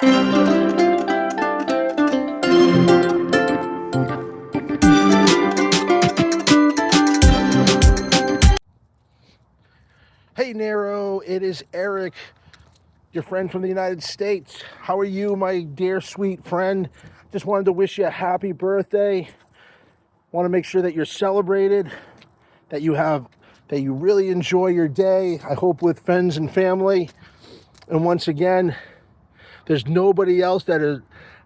Hey Nero, it is Eric, your friend from the United States. How are you, my dear sweet friend? Just wanted to wish you a happy birthday. Want to make sure that you're celebrated, that you really enjoy your day. I hope with friends and family. And once again, there's nobody else that is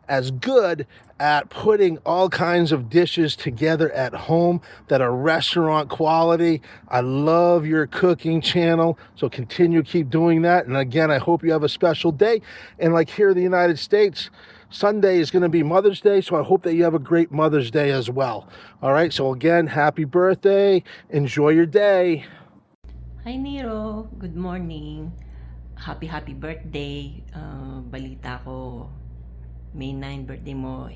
as good at putting all kinds of dishes together at home that are restaurant quality. I love your cooking channel, so keep doing that. And again, I hope you have a special day. And like here in the United States, Sunday is going to be Mother's Day, so I hope that you have a great Mother's Day as well. All right, so again, happy birthday. Enjoy your day. Hi Nero, good morning. Happy birthday. Balita ko, May 9 birthday mo.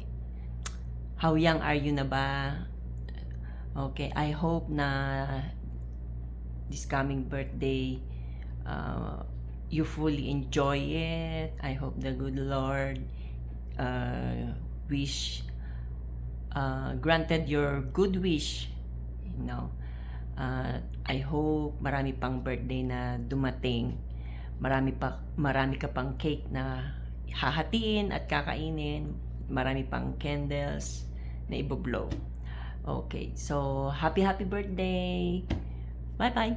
How young are you na ba? Okay, I hope na this coming birthday, you fully enjoy it. I hope the good Lord wish granted your good wish, you know. I hope marami pang birthday na dumating. Marami ka pang cake na hahatiin at kakainin. Marami pang candles na iboblow. Okay, so happy birthday. Bye-bye.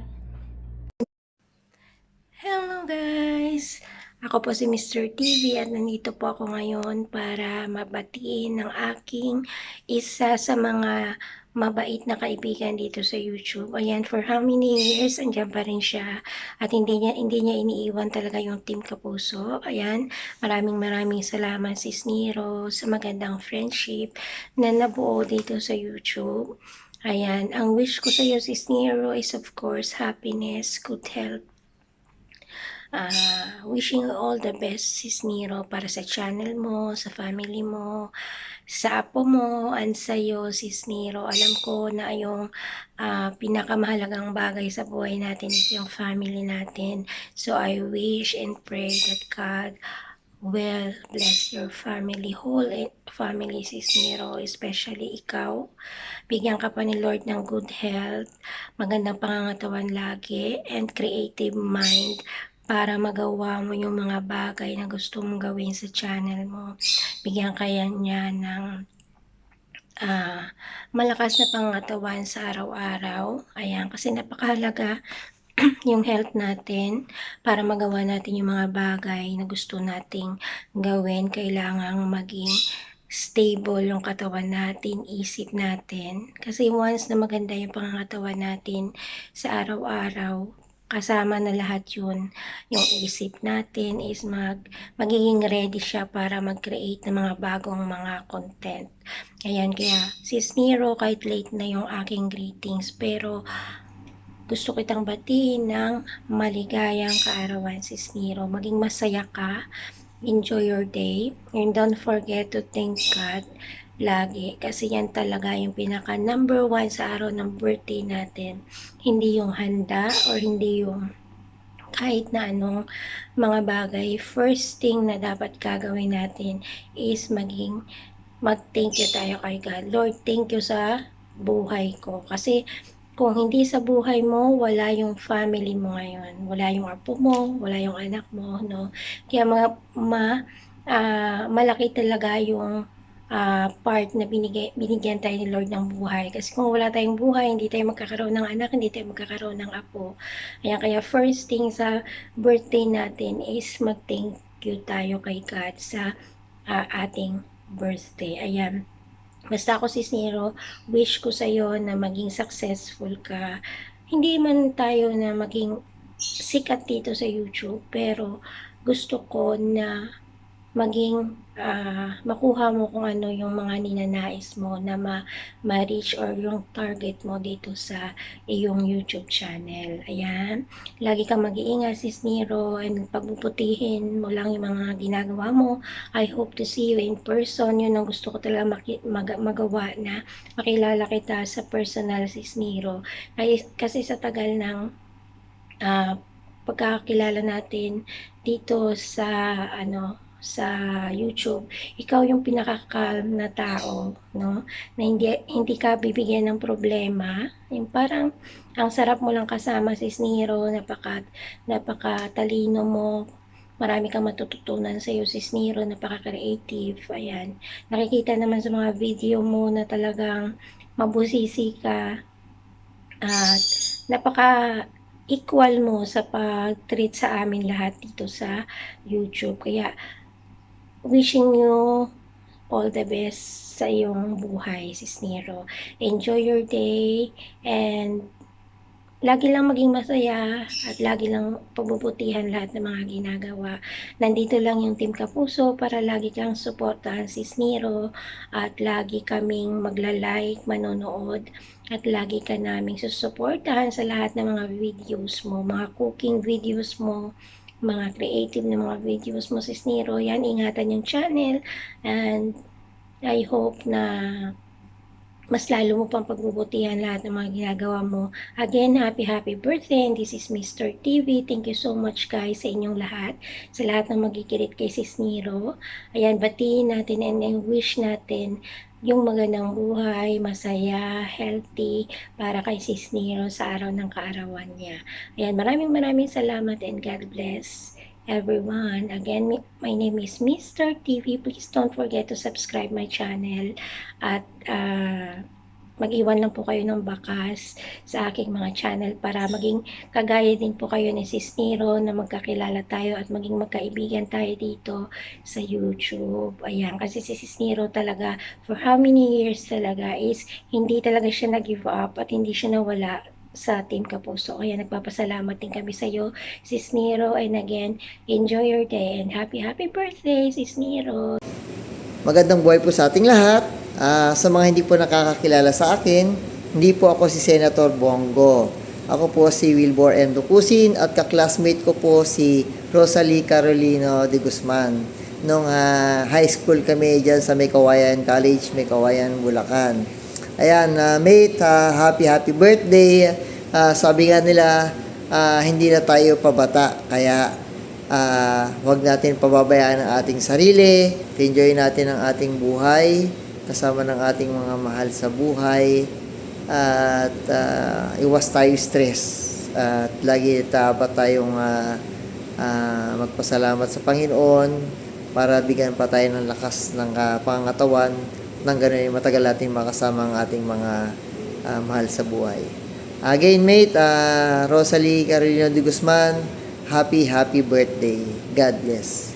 Hello guys! Ako po si Mr. TV at nandito po ako ngayon para mabatiin ng aking isa sa mga mabait na kaibigan dito sa YouTube. Ayan, for how many years, andyan pa rin siya. At hindi niya iniiwan talaga yung Team Kapuso. Ayan, maraming salamat Sis Nero sa magandang friendship na nabuo dito sa YouTube. Ayan, ang wish ko sa iyo Sis Nero is of course happiness, good health. Wishing you all the best Sis Nero para sa channel mo, sa family mo, sa apo mo, and sa'yo Sis Nero. Alam ko na yung pinakamahalagang bagay sa buhay natin is yung family natin. So I wish and pray that God will bless your family, whole family Sis Nero, especially ikaw. Bigyan ka pa ni Lord ng good health, magandang pangangatawan lagi, and creative mind para magawa mo yung mga bagay na gusto mong gawin sa channel mo. Bigyan kaya niya ng malakas na pangatawan sa araw-araw. Ayan, kasi napakahalaga yung health natin para magawa natin yung mga bagay na gusto nating gawin. Kailangang maging stable yung katawan natin, isip natin. Kasi once na maganda yung pangangatawan natin sa araw-araw, kasama na lahat yun, yung isip natin is magiging ready siya para mag-create ng mga bagong mga content. Ayan, kaya Sis Nero, kahit late na yung aking greetings, pero gusto kitang batiin ng maligayang kaarawan Sis Nero. Maging masaya ka, enjoy your day, and don't forget to thank God lagi, kasi yan talaga yung pinaka number one sa araw ng birthday natin. Hindi yung handa or hindi yung kahit na anong mga bagay. First thing na dapat gagawin natin is mag-thank you tayo kay God. Lord, thank you sa buhay ko. Kasi kung hindi sa buhay mo, wala yung family mo ngayon. Wala yung apo mo, wala yung anak mo, no? Kaya malaki talaga yung part na binigyan tayo ni Lord ng buhay. Kasi kung wala tayong buhay, hindi tayo magkakaroon ng anak, hindi tayo magkakaroon ng apo. Ayan, kaya first thing sa birthday natin is mag-thank you tayo kay God sa ating birthday. Ayan. Basta ako Sis Nero, wish ko sa'yo na maging successful ka. Hindi man tayo na maging sikat dito sa YouTube, pero gusto ko na maging makuha mo kung ano yung mga ninanais mo na ma-reach or yung target mo dito sa iyong YouTube channel. Ayan. Lagi kang mag-iingat Sis Nero, and pagbubutihin mo lang yung mga ginagawa mo. I hope to see you in person. Yun ang gusto ko talaga magawa, na makilala kita sa personal Sis Nero. Kasi sa tagal ng pagkakakilala natin dito sa sa YouTube, ikaw yung pinaka-calm na tao, no? Na hindi ka bibigyan ng problema. Yung parang ang sarap mo lang kasama, Sis Nero, napakatalino mo. Marami kang matututunan sa iyo, Sis Nero, napaka-creative. Ayan. Nakikita naman sa mga video mo na talagang mabusisi ka at napaka-equal mo sa pag-treat sa amin lahat dito sa YouTube. Kaya wishing you all the best sa iyong buhay, Sis Nero. Enjoy your day and lagi lang maging masaya at lagi lang pagbubutihan lahat ng mga ginagawa. Nandito lang yung Team Kapuso para lagi kang suportahan, Sis Nero, at lagi kaming magla-like, manonood, at lagi ka naming susuportahan sa lahat ng mga videos mo, mga cooking videos mo, mga creative na mga videos mo, Sis Nero. Yan, ingatan yung channel and I hope na mas lalo mo pang pagbubutihan lahat ng mga ginagawa mo. Again, happy birthday, and this is Mr. TV. Thank you so much guys sa inyong lahat, sa lahat ng magigirit kay Sis Nero. Ayan, batiin natin and wish natin yung magandang buhay, masaya, healthy, para kay Sis Nero sa araw ng kaarawan niya. Ayan, maraming salamat and God bless everyone. Again, my name is Mr. TV. Please don't forget to subscribe my channel at mag-iwan lang po kayo ng bakas sa aking mga channel para maging kagaya din po kayo ni Sis Nero na magkakilala tayo at maging magkaibigan tayo dito sa YouTube. Ayan, kasi si Sis Nero talaga for how many years talaga is hindi talaga siya nag-give up at hindi siya nawala sa Team Kapuso. Kaya nagpapasalamat din kami sa iyo, Sis Nero, and again, enjoy your day and happy birthday, Sis Nero. Magandang buhay po sa ating lahat. Sa mga hindi po nakakakilala sa akin, hindi po ako si Senator Bongo. Ako po si Wilbur M. Ducusin at kaklasmate ko po si Rosalie Carolino de Guzman. Nung high school kami dyan sa May Kawayan College, May Kawayan, Bulacan. Ayan, mate, happy birthday. Sabi nga nila, hindi na tayo pabata. Kaya, huwag natin pababayaan ang ating sarili. Enjoy natin ang ating buhay kasama ng ating mga mahal sa buhay. At iwas tayo stress. At lagi dapat tayong magpasalamat sa Panginoon para bigyan pa tayo ng lakas ng pangatawan nang gano'n matagal natin makasama ang ating mga mahal sa buhay. Again, mate, Rosalie Carolina de Guzman, happy birthday. God bless.